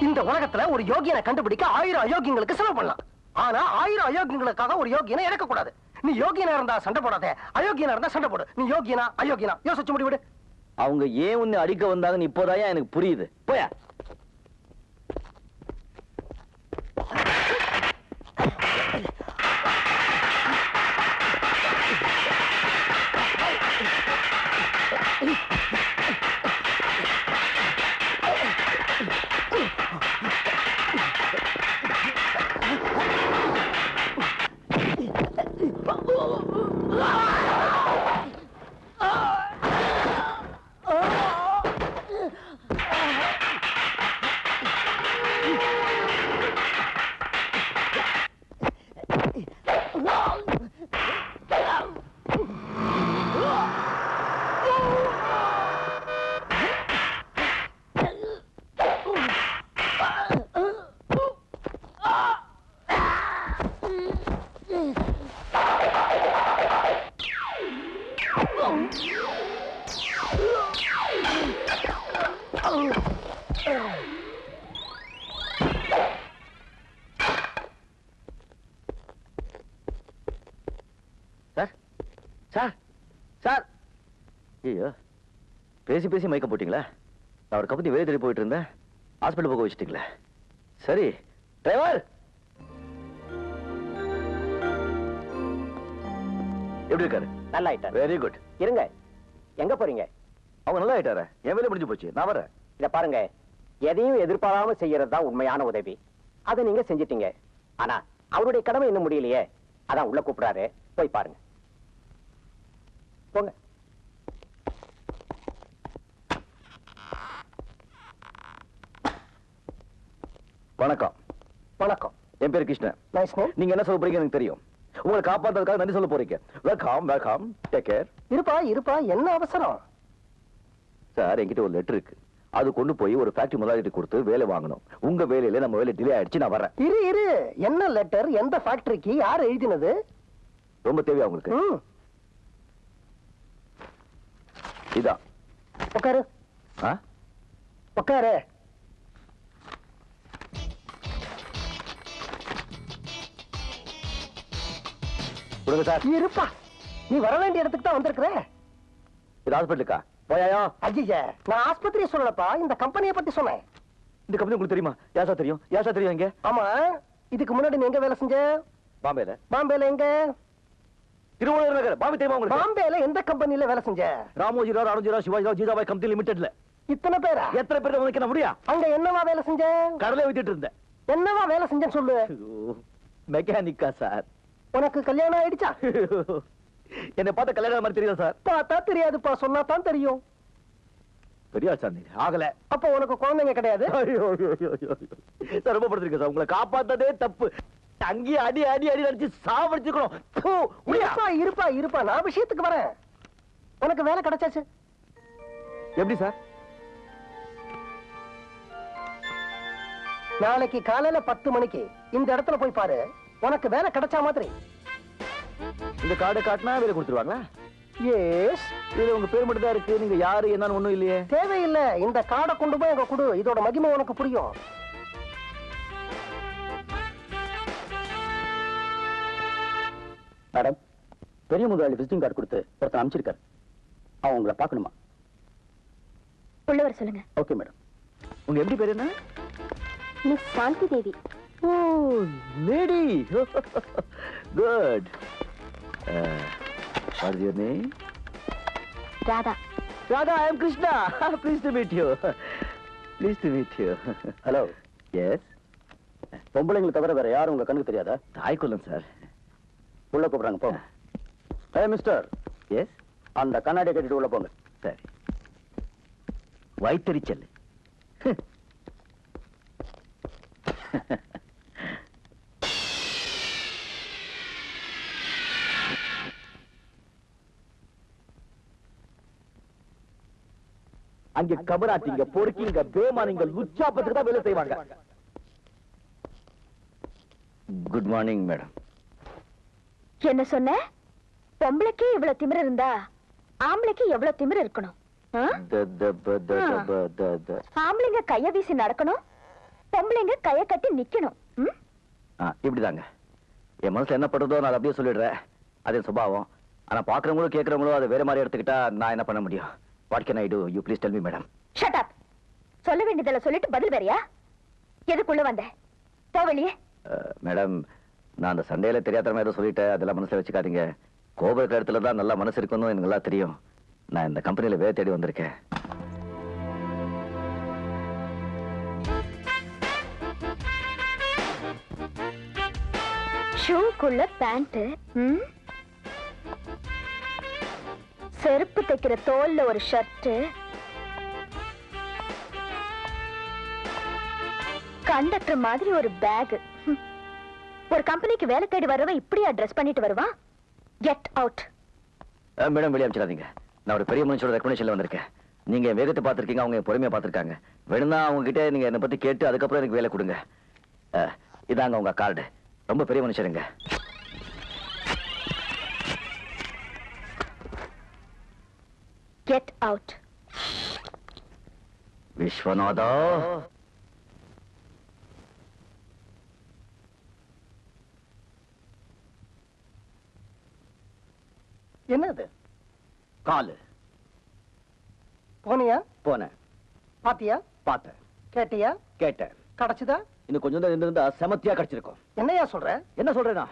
இந்த உலகத்துல ஒரு யோகியனை கண்டுபிடிக்க 1000 அயோக்கியங்களுக்கு செலவு பண்ணலாம். ஆனா 1000 அயோக்கியங்களுக்காக ஒரு யோகியனை இறக்க கூடாது. நீ யோகியனா இருந்தா சண்டை போடாத, அயோக்கியனா இருந்தா சண்டை போடு. நீ யோகியனா அயோக்கியனா யோசிச்சு முடிவிடு. அவங்க ஏன் உன்னை அடிக்க வந்தாங்கன்னு இப்போதான் எனக்கு புரியுது. போயா. பேசி பேசி மயக்க போட்டீங்களா? நான் ஒரு கப்பத்தி வெளியே தேடி போயிட்டு இருந்தேன். ஹாஸ்பிட்டல் போக வச்சுட்டீங்களா? சரி டிரைவர், எப்படி இருக்காரு? நல்லா ஆயிட்டாரு. Very good. இருங்க, எங்க போறீங்க? அவங்க நல்லா ஆயிட்டாரு. என் வேலை முடிஞ்சு போச்சு, நான் வரேன். இத பாருங்க, எதையும் எதிர்பாராம செய்யறது தான் உண்மையான உதவி. அதை நீங்க செஞ்சிட்டீங்க. ஆனா அவருடைய கடமை இன்னும் முடியலையே. அதான் உள்ள கூப்பிடாரு, போய் பாருங்க. போங்க. வணக்கம். வணக்கம். என் பேர் கிருஷ்ணன். Nice name. நீங்க என்ன சொல்ல போறீங்க எனக்கு தெரியும். உங்களை காப்பாத்துறதுக்காக நன்றி சொல்ல போறீங்க. Welcome welcome, take care. இருப்பா இருப்பா, என்ன அவசரம்? சார், என்கிட்ட ஒரு லெட்டர் இருக்கு. அது கொண்டு போய் ஒரு ஃபேக்டரி முதலாளிகிட்ட கொடுத்து வேலை வாங்கணும். உங்க வேலையில நம்ம வேலை டிலே ஆயிடுச்சு, நான் வரேன். இரு இரு, என்ன லெட்டர்? எந்த ஃபேக்டரிக்கு? யார் எழுதினது? ரொம்ப தேவையா உங்களுக்கு? இதான். உட்காரு. உட்காரு. இருப்பா, நீ வர வேண்டிய இடத்துக்கு தான் வந்திருக்கிற. இது ஹாஸ்பிட்டலுக்கா? போயாயா? ஐயா, நான் ஆஸ்பத்திரியை சொல்லலப்பா, இந்த கம்பெனியை பத்தி சொன்னேன். இந்த கம்பெனி உங்களுக்கு தெரியுமா? யாசா தெரியும்? யாசா தெரியும்? எங்க? ஆமா, இதுக்கு முன்னாடி நீ எங்க வேலை செஞ்ச? பாம்பேல. பாம்பேல எங்க? திருவள்ளூர் நகர். பாம்பே தெரியுமா உங்களுக்கு? பாம்பேல எந்த கம்பெனில வேலை செஞ்ச? ராமோஜி ராவ், ராணுஜி ராவ், சிவாஜி ராவ், ஜீதாபாய் கம்பெனி லிமிடெட்ல. இத்தனை பேரா? எத்தனை பேர் உங்களுக்கு முடியா? அங்க என்னவா வேலை செஞ்ச? கடலை விட்டுட்டு இருந்தேன். என்னவா வேலை செஞ்சேன்னு சொல்லு. மெக்கானிக்கா சார். உனக்கு கல்யாணம் ஆயிடுச்சா? என்னை பார்த்த கல்யாணம் மாதிரி தெரியும் சார். பார்த்தா தெரியாதுப்பா, சொன்னா தான் தெரியும். தெரியாது சார். நீங்க ஆகல. அப்ப உனக்கு குழந்தைங்க கிடையாது? சார், ரொம்ப படுத்திருக்கேன் சார். உங்களை காப்பாத்ததே தப்பு. அங்கேயே அடி அடி அடி அடிச்சு சாவடிச்சுக்கணும். இருப்பா இருப்பா இருப்பா, நான் விஷயத்துக்கு வரேன். உனக்கு வேலை கிடைச்சாச்சு. எப்படி சார்? நாளைக்கு காலையில 10 மணிக்கு இந்த இடத்துல போய் பாரு. உனக்கு வேலை கிடைச்சா மாதிரி. இந்த கார்டு காட்டினா வேலை கொடுத்துருவாங்களா? எஸ். இது உங்க பேர் மட்டும் தான் இருக்கு. நீங்க யாரு என்னன்னு ஒண்ணும் இல்லையே. தேவையில்லை, இந்த கார்டை கொண்டு போய் அங்க கொடு. இதோட மகிமை உனக்கு புரியும். மேடம், பெரிய முதலாளி விசிட்டிங் கார்டு கொடுத்து ஒருத்தன் அனுப்பிச்சிருக்காரு. அவன் உங்களை பார்க்கணுமா? உள்ள வர சொல்லுங்க. Okay madam. உங்க எப்படி பேர் என்ன? Miss Shanti Devi. Oh, lady. Good. What is your name? Radha. Radha, I am Krishna. Pleased to meet you. Pleased to meet you. Hello. Yes. பொம்பளைங்களை தவிர வேற யாரும் உங்க கண்ணுக்கு தெரியாதா? தாய் கொல்லம் சார். உள்ள கூப்பிடுறாங்க, போங்க. ஹே மிஸ்டர். எஸ். அந்த கண்ணாடியை கட்டிட்டு உள்ள போங்க. சரி. வயிற்றெரிச்சல். அங்க கபராட்டிங்க, பொறுக்கிங்க, பேமானிங்க, லுச்சாப்பத்துக்கு தான் வேலை செய்வாங்க. Good morning madam. என்ன சொன்ன? பொம்பளைக்கு இவ்வளவு திமிரு இருந்தா ஆம்பளைக்கு எவ்வளவு திமிரு இருக்கணும்? ஆம்பளைங்க கைய வீசி நடக்கணும், பொம்பளைங்க கைய கட்டி நிக்கணும். இப்படிதாங்க என் மனசுல என்ன படுறதோ நான் அப்படியே சொல்லிடுறேன். அதே சுபாவம். ஆனா பாக்குறவங்களும் கேட்கறவங்களும் அதை வேற மாதிரி எடுத்துக்கிட்டா நான் என்ன பண்ண முடியும்? What can I do? You please tell me madam. Shut up. சொல்ல வேண்டியதெல்லாம் சொல்லிட்டு பதில் வேறியா? எதுக்குள்ள வந்த? போ வெளியே. மேடம், நான் அந்த சண்டையில தெரியாதமா ஏதோ சொல்லிட்டேன். அதெல்லாம் மனசுல வச்சுக்காதீங்க. கோபுர இடத்துல தான் நல்லா மனசு இருக்குன்னு எனக்கு நல்லா தெரியும். நான் இந்த கம்பெனில வேலை தேடி வந்திருக்கேன். ஷூக்குள்ள பேண்ட், செருப்பு தைக்கிற தோல்ல ஒரு ஷர்ட், கண்டக்டர் மாதிரி ஒரு பேக். ஒரு கம்பெனிக்கு வேலை தேடி வரவன் இப்படியா ட்ரெஸ் பண்ணிட்டு வருவான்? Get out. மேடம், வெளியே அனுப்பிச்சிடாதீங்க. நான் ஒரு பெரிய மனுஷோட ரெக்கமெண்டேஷன்ல வந்திருக்கேன். நீங்க என் வேகத்தை பார்த்திருக்கீங்க, அவங்க என் பொறுமையா பார்த்திருக்காங்க. வேணும்னா அவங்க கிட்ட நீங்க என்னை பத்தி கேட்டு அதுக்கப்புறம் எனக்கு வேலை கொடுங்க. இதாங்க உங்க கார்டு. ரொம்ப பெரிய மனுஷருங்க. Get out. விஸ்வநாதா. என்னது? காலு. போனியா? போனேன். பாத்தியா? பார்த்தேன். கேட்டியா? கேட்டேன். கிடைச்சுதா? இன்னும் கொஞ்சம் தான் இருந்திருந்தா செமத்தியா கிடைச்சிருக்கும். என்னையா சொல்ற? என்ன சொல்றேனா?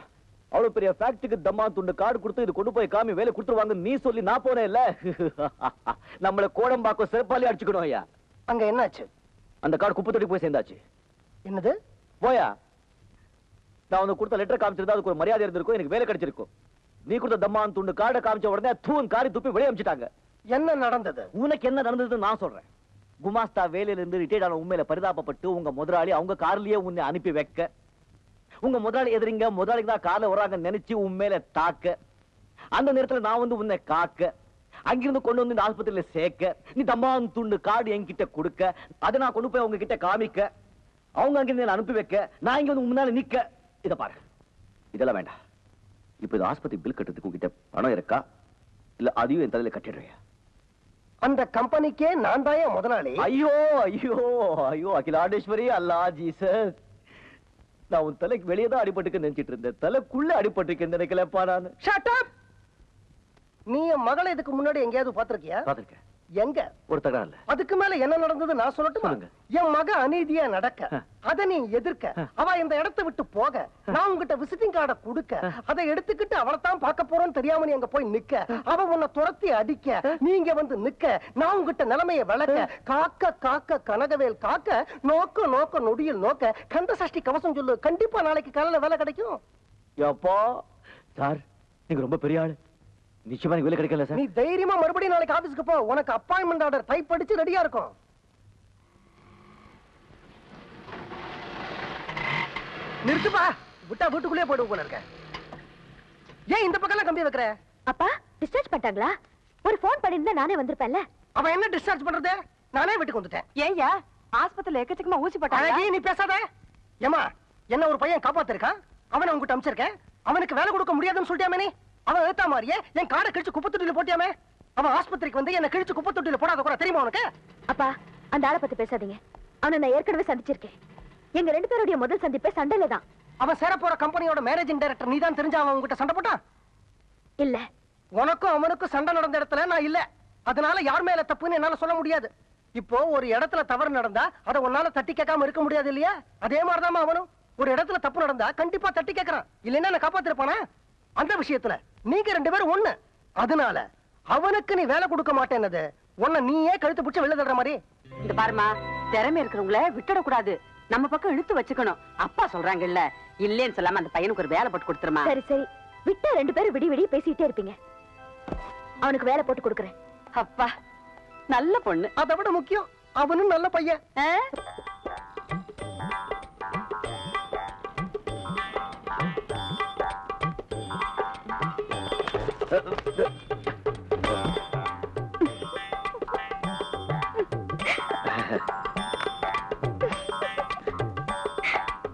அவ்வளவு பெரிய ஃபேக்டரிக்கு தம்மா துண்டு கார்டு கொடுத்து இது கொண்டு போய் காமி வேலை கொடுத்துருவாங்க நீ சொல்லி நான் போனேன் இல்ல. நம்மள கோடம்பாக்கம் சிறப்பாலே அடிச்சுக்கணும் ஐயா. அங்க என்னாச்சு? அந்த கார்டு குப்பை தொட்டி போய் சேர்ந்தாச்சு. என்னது? போயா. நான் உனக்கு கொடுத்த லெட்டர் காமிச்சிருந்தா அதுக்கு ஒரு மரியாதை இருந்திருக்கும், எனக்கு வேலை கிடைச்சிருக்கும். நீ கொடுத்த தம்மான் துண்டு கார்டை காமிச்ச உடனே தூண் காரி துப்பி வெளியே அமிச்சிட்டாங்க. என்ன நடந்தது? உனக்கு என்ன நடந்ததுன்னு நான் சொல்றேன். குமாஸ்தா வேலையில இருந்து ரிட்டையர்ட் ஆன உண்மையில பரிதாபப்பட்டு உங்க முதலாளி அவங்க கார்லயே உன்னை அனுப்பி வைக்க, உங்க முதலாளி எதிரிங்க முதலாளிக்கு தான் கார்ல வராங்க நினைச்சு உண்மையில தாக்க, அந்த நேரத்துல நான் வந்து உன்னை காக்க, அங்கிருந்து கொண்டு வந்து இந்த ஆஸ்பத்திரியில சேர்க்க, நீ தம்மான் துண்டு கார்டு என்கிட்ட கொடுக்க, அதை நான் கொண்டு போய் அவங்க கிட்ட காமிக்க, அவங்க அங்கிருந்து அனுப்பி வைக்க, நான் இங்க வந்து முன்னால நிக்க. இத பாரு, இதெல்லாம் வேண்டாம். இப்ப இந்த ஆஸ்பத்திரி பில் கட்டுறதுக்கு உங்ககிட்ட பணம் இருக்கா, இல்ல அதையும் என் தலையில கட்டிடுறியா? அந்த கம்பெனிக்கே நான் தான் முதலாளி. ஐயோ ஐயோ ஐயோ அகிலாண்டேஸ்வரி, அல்லா ஜீசஸ், நான் உன் தலைக்கு வெளியே தான் அடிபட்டுக்கு நினைச்சிட்டு இருந்தேன், தலைக்குள்ள அடிபட்டுக்கு நினைக்கலப்பா நான். Shut up. நீ என் மகளை இதுக்கு முன்னாடி எங்கேயாவது பாத்திருக்கியா? பாத்திருக்கேன். எங்க? ஒரு தகராறு இல்ல. அதுக்கு மேல என்ன நடந்தது நான் சொல்லட்டுமா? என் மக அநீதியா நடக்க, அத நீ எதிர்க்க, அவ இந்த இடத்தை விட்டு போக, நான் உங்ககிட்ட விசிட்டிங் கார்டை கொடுக்க, அதை எடுத்துக்கிட்டு அவளைத்தான் பார்க்க போறோன்னு தெரியாம நீ அங்க போய் நிக்க, அவ உன்னை துரத்தி அடிக்க, நீங்க வந்து நிக்க, நான் உங்ககிட்ட நிலைமையை விளக்க, காக்க காக்க கனகவேல் காக்க, நோக்க நோக்க நொடியில் நோக்க, கந்த சஷ்டி கவசம் சொல்லு, கண்டிப்பா நாளைக்கு காலையில வேலை கிடைக்கும். எப்பா சார், நீங்க ரொம்ப பெரிய ஆளு, நிச்சயமா வேலை கிடைக்கல சார். நீ தைரியமா மறுபடியும் நாளைக்கு ஆபீஸ்க்கு போ, உனக்கு அப்பாயின்மெண்ட் ஆர்டர் டைப் அடிச்சு ரெடியா இருக்கும். நிறுத்துப்பா, விட்டா வீட்டுக்குள்ளே போயிடு போல இருக்க. ஏன் இந்த பக்கம் கம்பி வைக்கிற? அப்பா டிஸ்சார்ஜ் பண்ணிட்டாங்களா? ஒரு போன் பண்ணிருந்தா நானே வந்திருப்பேன்ல. அவன் என்ன டிஸ்சார்ஜ் பண்றது? நானே வீட்டுக்கு வந்துட்டேன். ஏய்யா, ஆஸ்பத்திரியில எக்கச்சக்கமா ஊசி போட்டாங்க. அழகி, நீ பேசாத. ஏமா, என்ன ஒரு பையன் காப்பாத்திருக்கான், அவனை உங்ககிட்ட அனுப்பிச்சிருக்கேன், அவனுக்கு வேலை கொடுக்க முடியாதுன்னு சொல்லிட்டாமே நீ. அவன் ஏத்தா மாதிரியே என் காடை கிழிச்சு குப்பை தொட்டியில போட்டியாமே. அவன் ஆஸ்பத்திரிக்கு வந்து என்ன கிழிச்சு குப்பை தொட்டியில போடாத கூட தெரியுமா உனக்கு? அப்பா அந்த ஆளை பத்தி பேசாதீங்க. அவனை நான் ஏற்கனவே சந்திச்சிருக்கேன். எங்க ரெண்டு பேருடைய முதல் சந்திப்பே சண்டையில தான். அவன் சேர போற கம்பெனியோட மேனேஜிங் டைரக்டர் நீ தான் தெரிஞ்ச அவன் உங்ககிட்ட சண்டை போட்டான்? இல்ல, உனக்கும் அவனுக்கும் சண்டை நடந்த இடத்துல நான் இல்ல, அதனால யார் மேல தப்புன்னு என்னால சொல்ல முடியாது. இப்போ ஒரு இடத்துல தவறு நடந்தா அதை உன்னால தட்டி கேட்காம இருக்க முடியாது இல்லையா? அதே மாதிரிதான் அவனும் ஒரு இடத்துல தப்பு நடந்தா கண்டிப்பா தட்டி கேட்கறான், இல்லைன்னா நான் காப்பாத்திருப்பானா? அந்த விஷயத்துல நீங்க ரெண்டு பேரும் ஒண்ணு, அதனால அவனுக்கு நீ வேலை கொடுக்க மாட்டேன்னது உன்னை நீயே கழுத்து பிடிச்ச வெளில தள்ளுற மாதிரி. இந்த பாருமா, திறமை இருக்கிறவங்கள விட்டுடக்கூடாது, நம்ம பக்கம் இழுத்து வச்சுக்கணும். அப்பா சொல்றாங்க இல்ல, இல்லேன்னு சொல்லாம அந்த பையனுக்கு ஒரு வேலை போட்டு கொடுத்துருமா. சரி சரி, விட்டா ரெண்டு பேரும் விடி விடி பேசிட்டே இருப்பீங்க. அவனுக்கு வேலை போட்டு கொடுக்கறேன். அப்பா நல்ல பொண்ணு. அதை விட முக்கியம், அவனும் நல்ல பையன்.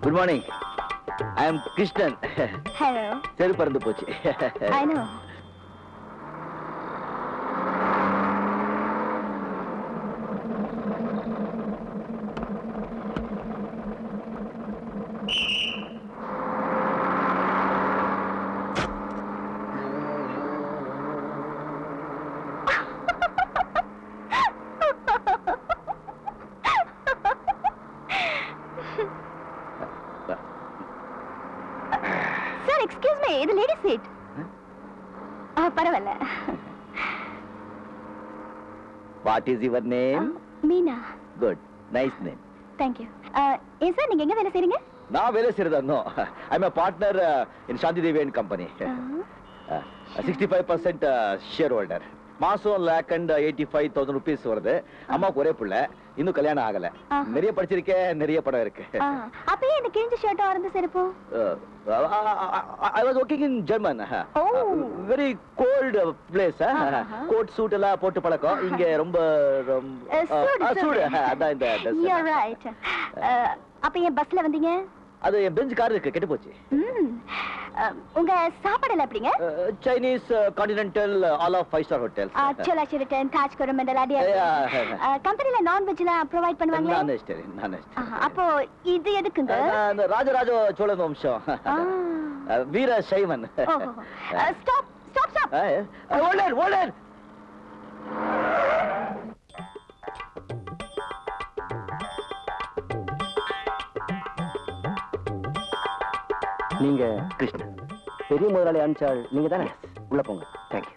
Good morning, I am Krishnan. Hello. சரி, பறந்து போச்சு. I know. இது லேடி சீட். பரவாயில்ல. What is your name? Meena. Good, nice name. Thank you. ஏன் சார் நீங்க எங்க வேலை செய்றீங்க? நான் வேலை செய்யறதா? No, I am a partner in Shanti Devi and Company. 65% shareholder. மாசம் 1,85,000 rupees வருது. அம்மாவுக்கு ஒரே புள்ள, இன்னும் கல்யாணம் ஆகல. நிறைய படிச்சிருக்கேன், நிறைய படம் இருக்கு. அப்ப ஏன் இந்த கிழிஞ்ச ஷர்ட் ஆரந்த செருப்பு? I was working in German. Very cold place. Coat suit எல்லாம் போட்டு பழக்கம். இங்க ரொம்ப சூடு. அதான் இந்த dress. You're right. அப்ப ஏன் பஸ்ல வந்தீங்க? அது என் பெஞ்ச் கார் இருக்கு, கெட்டு போச்சு. உங்க சாப்பாடு எல்லாம் எப்படிங்க? Chinese, continental, all of 5-star hotels. Chola Sheraton, Taj Coromandel அடியா. கம்பெனில நான் வெஜ்லாம் ப்ரொவைட் பண்ணுவாங்க. நான் வெஜிடேரியன். அப்போ இது எதுக்குங்க? அந்த ராஜராஜ சோழன் வம்சம். வீர சைவன். Stop stop stop. ஓல்டர். நீங்க கிருஷ்ணன், பெரிய முதலாளி அனுப்பிச்சால் நீங்க தானே? உள்ள போங்க. Thank you.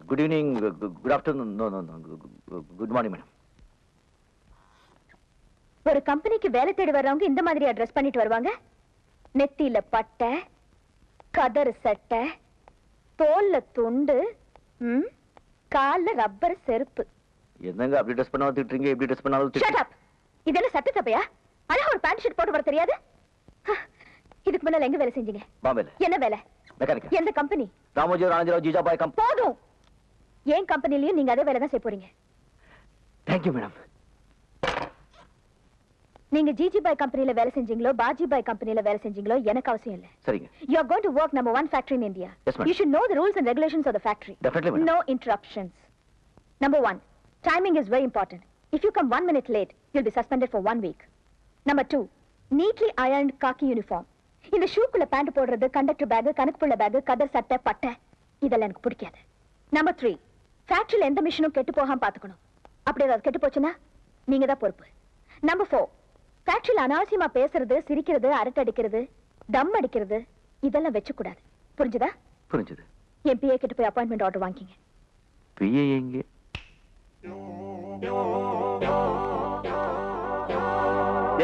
Good evening, good afternoon. No, good morning madam. ஒரு கம்பெனிக்கு வேலை தேடி வர்றவங்க இந்த மாதிரி அட்ரஸ் பண்ணிட்டு வருவாங்க. நெத்தியில பட்டை, கதறு சட்டை, தோல்ல துண்டு, கால்ல ரப்பர் செருப்பு. என்னங்க அப்படி ட்ரெஸ் பண்ணா திட்டுறீங்க, இப்படி ட்ரெஸ் பண்ணாலும் ஷட் அப். இதெல்லாம் சட்ட சபையா? அழகா ஒரு பேண்ட் ஷர்ட் போட்டு வர தெரியாது? இதுக்கு முன்னால எங்க வேலை செஞ்சீங்க? பாம்பேல. என்ன வேலை? மெக்கானிக். எந்த கம்பெனி? ராமோஜிராவ் ஜிஜாபாய் கம்பெனி. போதும். ஏன் கம்பெனிலயும் நீங்க அதே வேலை தான் செய்ய போறீங்க. Thank you madam. நீங்க ஜிஜிபாய் கம்பெனில வேலை செஞ்சீங்களோ பாஜிபாய் கம்பெனில வேலை செஞ்சீங்களோ எனக்கு அவசியம் இல்ல. சரிங்க. You are going to work number 1 factory in India. Yes, madam. You should know the rules and regulations of the factory. Definitely, madam. No interruptions. Number 1, timing is very important. If you come 1 minute late, you'll be suspended for 1 week. Number 2, neatly ironed khaki uniform. இந்த ஷூக்குள்ள pant போடுறது, conductor back, கணக்குப்புள்ள back, கதர் சட்டை, பட்டை இதெல்லாம் எனக்கு பிடிக்காது. Number 3, ஃபேக்டரியில எந்த மிஷினும் கெட்டு போகாம பாத்துக்கணும். அப்படி ஏதாவது கெட்டு போச்சுன்னா நீங்க தான் பொறுப்பு. Number 4, ஃபேக்டரியில அனாவசியமா பேசுறது, சிரிக்கிறது, அரட்டை அடிக்கிறது, தம் அடிக்கிறது இதெல்லாம் வெச்சு கூடாது. புரிஞ்சுதா? புரிஞ்சுது. என் பிஏ கிட்ட போய் அப்பாயின்மெண்ட் ஆர்டர் வாங்கிங்க. பிஏ எங்க?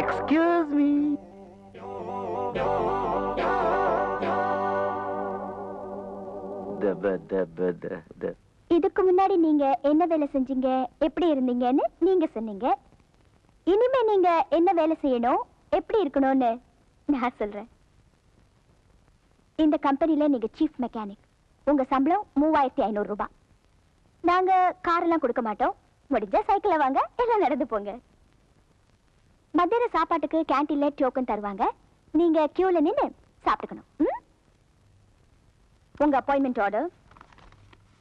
Excuse me. இதுக்கு முன்னாடி நீங்க என்ன வேலை செஞ்சீங்க, எப்படி இருந்தீங்கன்னு நீங்க சொன்னீங்க. இனிமே நீங்க என்ன வேலை செய்யணும், எப்படி இருக்கணும்னு நான் சொல்றேன். இந்த கம்பெனில நீங்க சீஃப் மெக்கானிக். உங்க சம்பளம் 3500 ரூபாய். நாங்க காரெல்லாம் கொடுக்க மாட்டோம். முடிஞ்சா சைக்கிள வாங்க, எல்லாம் நடந்து போங்க. மத்தியான சாப்பாட்டுக்கு கேண்டீன்ல டோக்கன் தருவாங்க. நீங்க கியூல நின்னு சாப்பிட்டுக்கணும். உங்க அப்பாயின்மெண்ட் ஆர்டர்,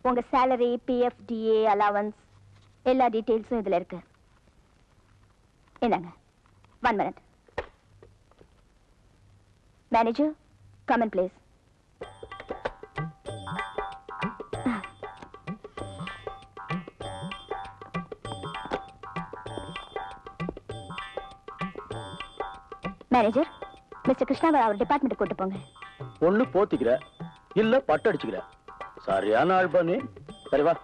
உங்க salary, PF, DA, allowance எல்லா டீடைல்ஸும் இதுல இருக்கு. என்னங்க? 1 minute. Manager, come in please. Manager, mister கிருஷ்ணாவை அவர் டிபார்ட்மெண்ட் கூட்டு போங்க. ஒண்ணு போத்திக்கிற, இல்ல பட்டு அடிச்சுக்கிற. சரியான ஆள் பண்ணி. சரி வா.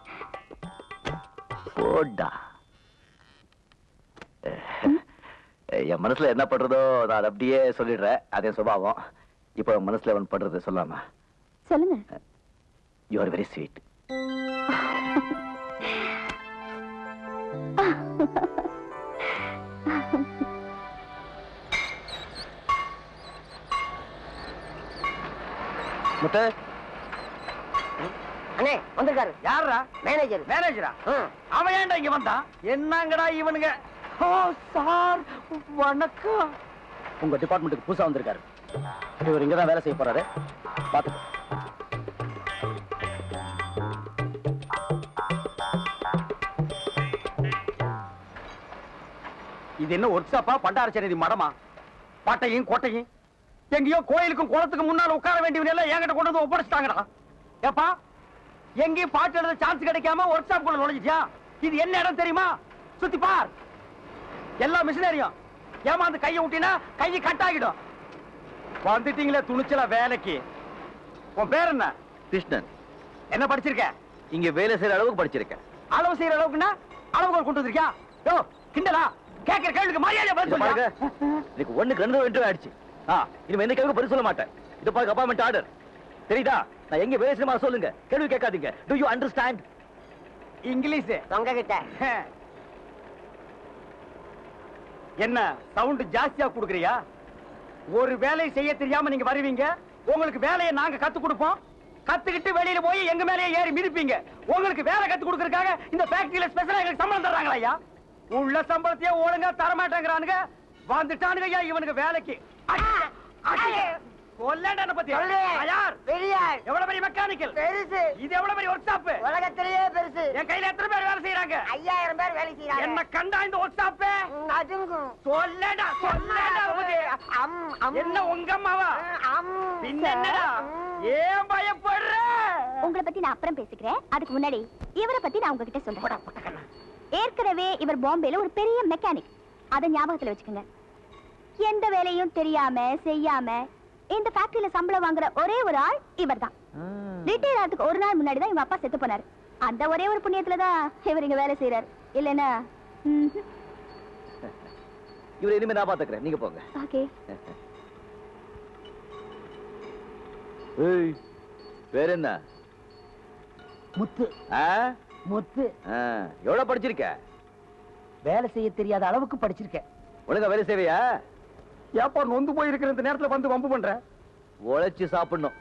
போடா. என் மனசுல என்ன பண்றதோ நான் அப்படியே சொல்லிடுறேன். அதே சுபாவம். இப்போ மனசுல ஒன்று பண்றது சொல்லாமா? சொல்லுங்க. You are very sweet. முட்டை அண்ணே வந்திருக்காரு. யாரா? மேனேஜர். மேனேஜரா? அவன் ஏன்டா இங்க வந்தான்? என்னங்கடா இவனுங்க? ஓ சார், வணக்கம். உங்க டிபார்ட்மெண்ட்டுக்கு புதுசா வந்திருக்காரு. இவர் இங்கதான் வேலை செய்ய போறாரு. பாத்துக்கோ. இது என்ன ஒர்க் ஷாப்பா, பண்டாரச்சேரி மடமா? பாட்டையும் கோட்டையும் எங்கேயோ கோயிலுக்கும் குளத்துக்கு முன்னால உட்கார வேண்டியவங்க எல்லாம் என்கிட்ட கொண்டு வந்து ஒப்படைச்சிட்டாங்கடா. ஏப்பா, எங்கேயும் பாட்டு எழுத சான்ஸ் கிடைக்காம ஒர்க் ஷாப் குள்ள நுழைஞ்சிட்டியா? இது என்ன இடம் தெரியுமா? சுத்தி பார். எல்லா மிஷினரியும் ஏமாந்து கையை விட்டினா கை கட்டாகிடும். வந்துட்டீங்களே துணிச்சல வேலைக்கு. உன் பேர் என்ன? கிருஷ்ணன். என்ன படிச்சிருக்க? இங்க வேலை செய்யற அளவுக்கு படிச்சிருக்கேன். அளவு செய்யற அளவுக்குன்னா அளவுக்கு கொண்டு வந்திருக்கியா? யோ கிண்டலா? கேட்கிற கேள்விக்கு மரியாதை பதில் சொல்லுங்க. எனக்கு 1க்கு 2 இன்டர்வியூ ஆயிடுச்சு. இனிமே எந்த கேள்விக்கு பதில் சொல்ல மாட்டேன். இது பாருங்க அப்பாயின்மெண்ட் ஆர்டர். தெரியுதா? நான் எங்க வேலை செய்யணுமா சொல்லுங்க. கேள்வி கேட்காதீங்க. To you understand? இங்கிலீஷ் தொங்க கிட்ட என்ன சவுண்ட் ஜாஸ்தியா குடுக்குறியா? ஒரு வேலையை செய்ய தெரியாம நீங்க வருவீங்க. உங்களுக்கு வேலையை நாங்க கத்து கொடுப்போம். கத்துக்கிட்டு வெளியில போய் எங்க மேலேயே ஏறி மிதிப்பீங்க. உங்களுக்கு வேலை கத்து கொடுக்கறதுக்காக இந்த ஃபேக்டரியில ஸ்பெஷலா எங்களுக்கு சம்பளம் தர்றாங்களா ஐயா? உள்ள சம்பளத்தையே ஒழுங்கா தர மாட்டேங்கிறானுங்க. வந்துட்டானுங்க ஐயா இவனுக்கு வேலைக்கு. கொல்லண்டன பத்தி யார்? பெரியார் எவ்வளவு பெரிய மெக்கானிக்கல்? பெருசு. இது எவ்வளவு பெரிய ஒர்க் ஷாப்? உலகத்திலேயே பெருசு. என் கையில எத்தனை பேர் வேலை செய்யறாங்க? 5000 பேர் வேலை செய்யறாங்க. என்ன கண்டா இந்த ஒர்க் ஷாப் அதுங்கும். சொல்லடா என்ன உங்க அம்மாவா? பின்ன என்னடா ஏன் பயப்படுற? உங்களை பத்தி நான் அப்புறம் பேசிக்கிறேன். அதுக்கு முன்னாடி இவரை பத்தி நான் உங்ககிட்ட சொல்றேன். ஏற்கனவே இவர் பாம்பேல ஒரு பெரிய மெக்கானிக். அதை ஞாபகத்துல வச்சுக்கோங்க. எந்த வேலையும் தெரியாம செய்யாம இந்த ஃபேக்டரியில சம்பளம் வாங்குற ஒரே ஒரு ஆள் இவர்தான். ரிட்டையர் ஆகிறதுக்கு ஒரு நாள் முன்னாடி தான் இவங்க அப்பா செத்து போனாரு. அந்த ஒரே ஒரு புண்ணியத்துலதான் இவர் இங்க வேலை செய்யறாரு. இல்லைன்னா இவரை இனிமே நான் பாத்துக்கிறேன். நீங்க போங்க. ஓகே. ஏய் வேற என்ன? முத்து முத்து. எவ்வளவு படிச்சிருக்க? வேலை செய்ய தெரியாத அளவுக்கு படிச்சிருக்கேன். ஒழுங்கா வேலை செய்வியா? ஏப்பா நொந்து போயிருக்கிற இந்த நேரத்துல வந்து வம்பு பண்ற? உழைச்சு சாப்பிடணும்.